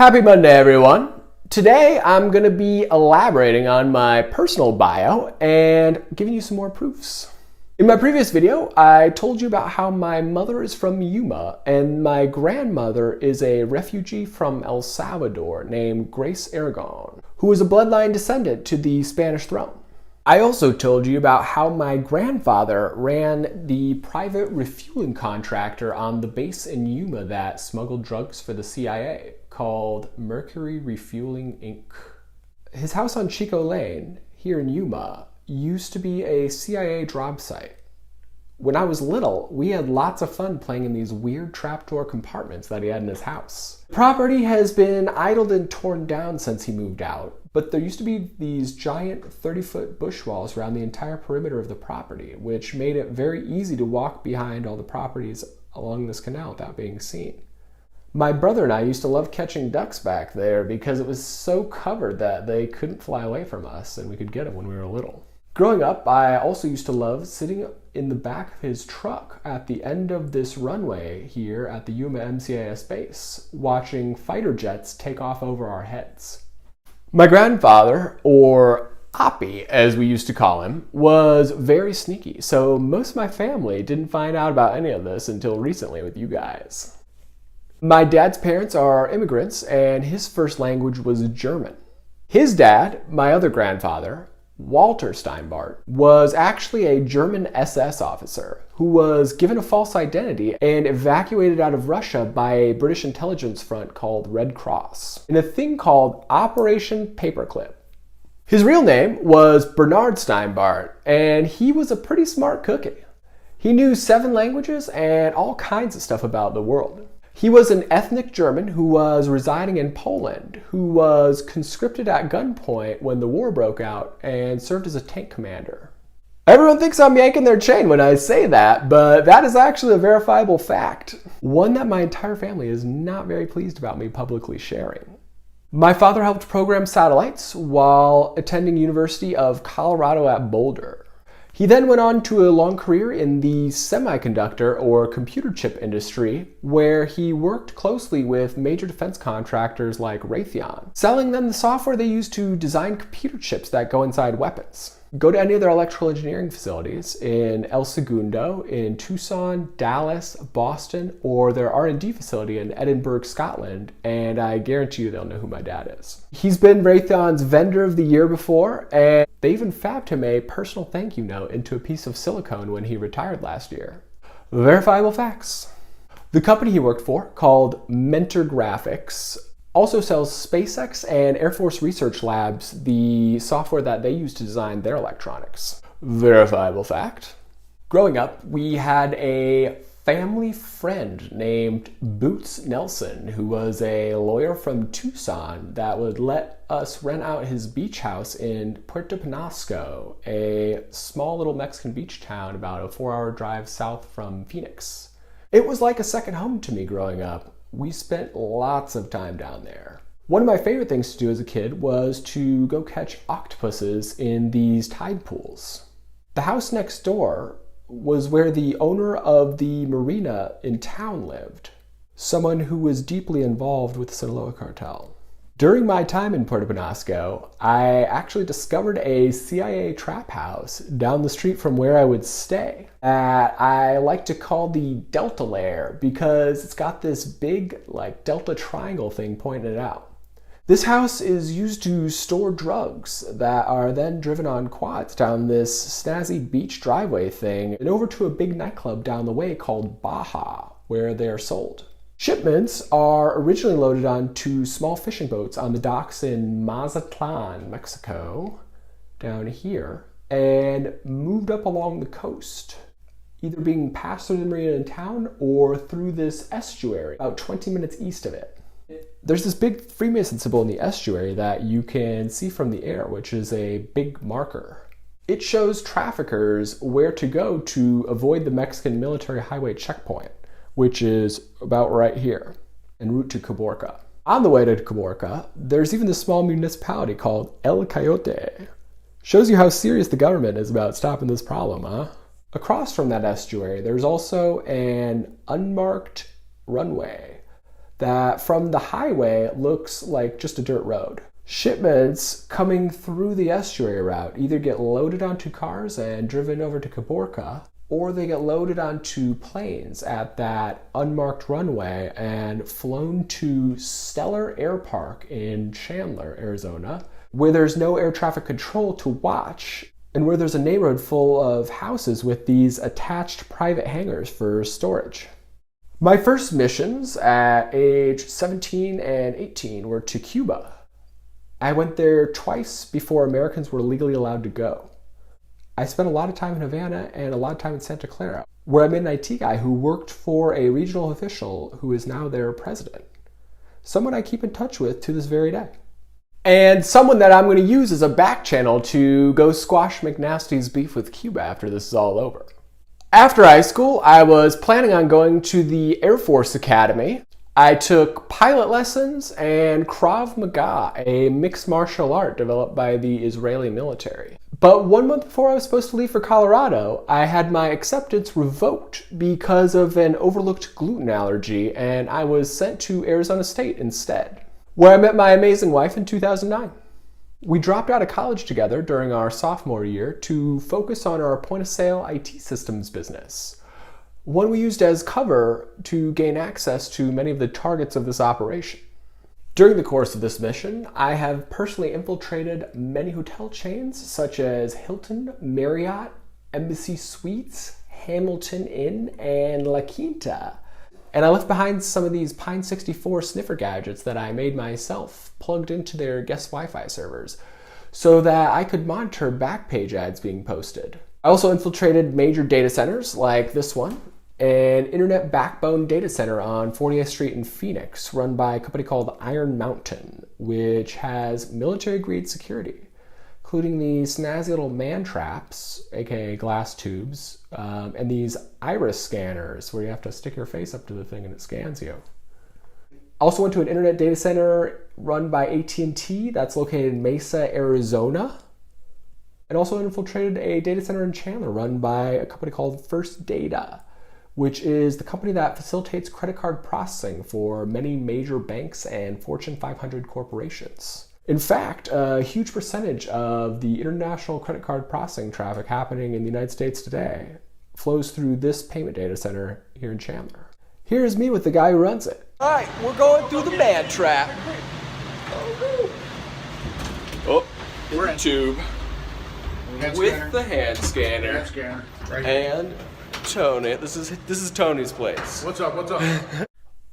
Happy Monday, everyone. Today, I'm going to be elaborating on my personal bio and giving you some more proofs. In my previous video, I told you about how my mother is from Yuma and my grandmother is a refugee from El Salvador named Grace Aragon, who is a bloodline descendant to the Spanish throne. I also told you about how my grandfather ran the private refueling contractor on the base in Yuma that smuggled drugs for the CIA, called Mercury Refueling Inc. His house on Chico Lane, here in Yuma, used to be a CIA job site. When I was little, we had lots of fun playing in these weird trapdoor compartments that he had in his house. The property has been idled and torn down since he moved out, but there used to be these giant 30-foot bush walls around the entire perimeter of the property, which made it very easy to walk behind all the properties along this canal without being seen. My brother and I used to love catching ducks back there because it was so covered that they couldn't fly away from us and we could get them when we were little. Growing up, I also used to love sitting in the back of his truck at the end of this runway here at the Yuma MCAS base, watching fighter jets take off over our heads. My grandfather, or Oppie as we used to call him, was very sneaky, so most of my family didn't find out about any of this until recently with you guys. My dad's parents are immigrants, and his first language was German. His dad, my other grandfather, Walter Steinbart, was actually a German SS officer who was given a false identity and evacuated out of Russia by a British intelligence front called Red Cross in a thing called Operation Paperclip. His real name was Bernard Steinbart, and he was a pretty smart cookie. He knew 7 languages and all kinds of stuff about the world. He was an ethnic German who was residing in Poland, who was conscripted at gunpoint when the war broke out and served as a tank commander. Everyone thinks I'm yanking their chain when I say that, but that is actually a verifiable fact. One that my entire family is not very pleased about me publicly sharing. My father helped program satellites while attending University of Colorado at Boulder. He then went on to a long career in the semiconductor or computer chip industry, where he worked closely with major defense contractors like Raytheon, selling them the software they use to design computer chips that go inside weapons. Go to any of their electrical engineering facilities in El Segundo, in Tucson, Dallas, Boston, or their R&D facility in Edinburgh, Scotland, and I guarantee you they'll know who my dad is. He's been Raytheon's Vendor of the Year before, and they even fabbed him a personal thank you note into a piece of silicone when he retired last year. Verifiable facts. The company he worked for, called Mentor Graphics, also sells SpaceX and Air Force Research Labs the software that they use to design their electronics. Verifiable fact. Growing up, we had a family friend named Boots Nelson, who was a lawyer from Tucson that would let us rent out his beach house in Puerto Penasco, a small little Mexican beach town about a 4-hour drive south from Phoenix. It was like a second home to me growing up. We spent lots of time down there. One of my favorite things to do as a kid was to go catch octopuses in these tide pools. The house next door was where the owner of the marina in town lived, someone who was deeply involved with the Sinaloa cartel. During my time in Puerto Penasco, I actually discovered a CIA trap house down the street from where I would stay that I like to call the Delta Lair because it's got this big, Delta triangle thing pointing it out. This house is used to store drugs that are then driven on quads down this snazzy beach driveway thing and over to a big nightclub down the way called Baja, where they are sold. Shipments are originally loaded onto small fishing boats on the docks in Mazatlan, Mexico, down here, and moved up along the coast, either being passed through the marina in town or through this estuary about 20 minutes east of it. There's this big Freemason symbol in the estuary that you can see from the air, which is a big marker. It shows traffickers where to go to avoid the Mexican military highway checkpoint, which is about right here, en route to Caborca. On the way to Caborca, there's even this small municipality called El Coyote. Shows you how serious the government is about stopping this problem, huh? Across from that estuary, there's also an unmarked runway that from the highway looks like just a dirt road. Shipments coming through the estuary route either get loaded onto cars and driven over to Caborca, or they get loaded onto planes at that unmarked runway and flown to Stellar Air Park in Chandler, Arizona, where there's no air traffic control to watch, and where there's a neighborhood full of houses with these attached private hangars for storage. My first missions at age 17 and 18 were to Cuba. I went there twice before Americans were legally allowed to go. I spent a lot of time in Havana and a lot of time in Santa Clara, where I met an IT guy who worked for a regional official who is now their president. Someone I keep in touch with to this very day. And someone that I'm going to use as a back channel to go squash McNasty's beef with Cuba after this is all over. After high school, I was planning on going to the Air Force Academy. I took pilot lessons and Krav Maga, a mixed martial art developed by the Israeli military. But 1 month before I was supposed to leave for Colorado, I had my acceptance revoked because of an overlooked gluten allergy, and I was sent to Arizona State instead, where I met my amazing wife in 2009. We dropped out of college together during our sophomore year to focus on our point-of-sale IT systems business, one we used as cover to gain access to many of the targets of this operation. During the course of this mission, I have personally infiltrated many hotel chains such as Hilton, Marriott, Embassy Suites, Hamilton Inn, and La Quinta. And I left behind some of these Pine 64 sniffer gadgets that I made myself, plugged into their guest Wi-Fi servers, so that I could monitor Backpage ads being posted. I also infiltrated major data centers like this one, an internet backbone data center on 40th Street in Phoenix, run by a company called Iron Mountain, which has military-grade security, including these snazzy little man traps, aka glass tubes, and these iris scanners where you have to stick your face up to the thing and it scans you. Also went to an internet data center run by AT&T that's located in Mesa, Arizona, and also infiltrated a data center in Chandler run by a company called First Data, which is the company that facilitates credit card processing for many major banks and Fortune 500 corporations. In fact, a huge percentage of the international credit card processing traffic happening in the United States today flows through this payment data center here in Chandler. Here's me with the guy who runs it. All right, we're going through the man trap. Oh, we're in the tube with the hand scanner. Right. And Tony, this is Tony's place. What's up?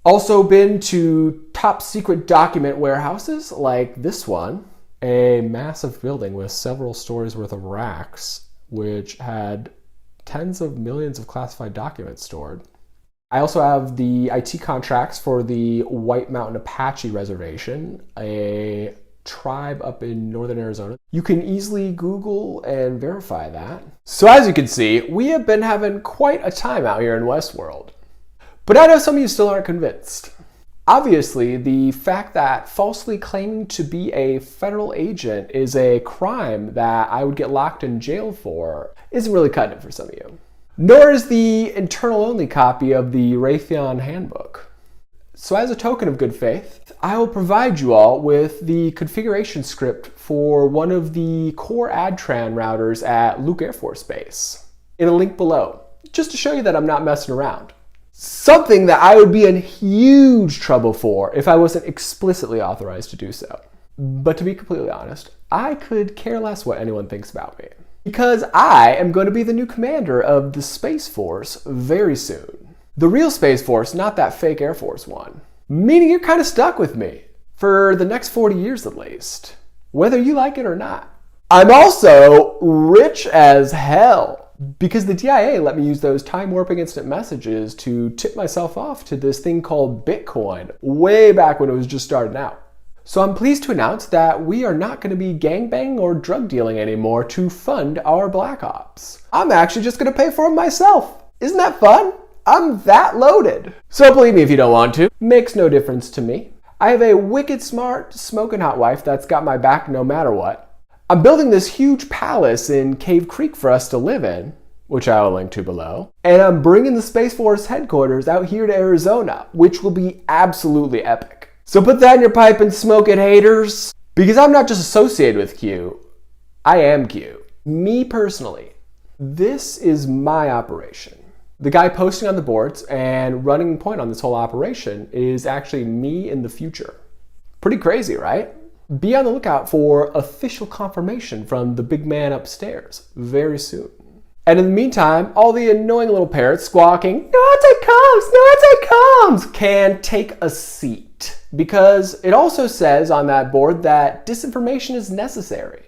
Also been to top secret document warehouses like this one, a massive building with several stories worth of racks, which had tens of millions of classified documents stored. I also have the IT contracts for the White Mountain Apache Reservation, a tribe up in northern Arizona. You can easily Google and verify that. So as you can see, we have been having quite a time out here in Westworld. But I know some of you still aren't convinced. Obviously, the fact that falsely claiming to be a federal agent is a crime that I would get locked in jail for isn't really cutting it for some of you. Nor is the internal-only copy of the Raytheon Handbook. So as a token of good faith, I will provide you all with the configuration script for one of the core ADTRAN routers at Luke Air Force Base in a link below, just to show you that I'm not messing around. Something that I would be in huge trouble for if I wasn't explicitly authorized to do so. But to be completely honest, I could care less what anyone thinks about me, because I am going to be the new commander of the Space Force very soon. The real Space Force, not that fake Air Force one. Meaning you're kind of stuck with me for the next 40 years at least, whether you like it or not. I'm also rich as hell because the DIA let me use those time warping instant messages to tip myself off to this thing called Bitcoin way back when it was just starting out. So I'm pleased to announce that we are not going to be gangbanging or drug dealing anymore to fund our Black Ops. I'm actually just going to pay for them myself. Isn't that fun? I'm that loaded. So believe me if you don't want to. Makes no difference to me. I have a wicked smart, smoking hot wife that's got my back no matter what. I'm building this huge palace in Cave Creek for us to live in, which I will link to below. And I'm bringing the Space Force headquarters out here to Arizona, which will be absolutely epic. So put that in your pipe and smoke it, haters. Because I'm not just associated with Q, I am Q. Me personally, this is my operation. The guy posting on the boards and running point on this whole operation is actually me in the future. Pretty crazy, right? Be on the lookout for official confirmation from the big man upstairs very soon. And in the meantime, all the annoying little parrots squawking, "Naruto comes," can take a seat. Because it also says on that board that disinformation is necessary.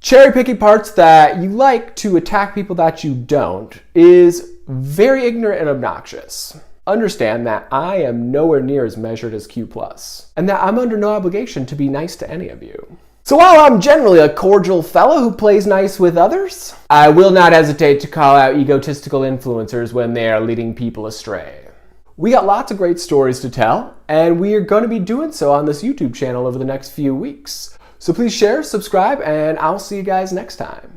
Cherry picking parts that you like to attack people that you don't is very ignorant and obnoxious. Understand that I am nowhere near as measured as Q+, and that I'm under no obligation to be nice to any of you. So while I'm generally a cordial fellow who plays nice with others, I will not hesitate to call out egotistical influencers when they are leading people astray. We got lots of great stories to tell, and we are going to be doing so on this YouTube channel over the next few weeks. So please share, subscribe, and I'll see you guys next time.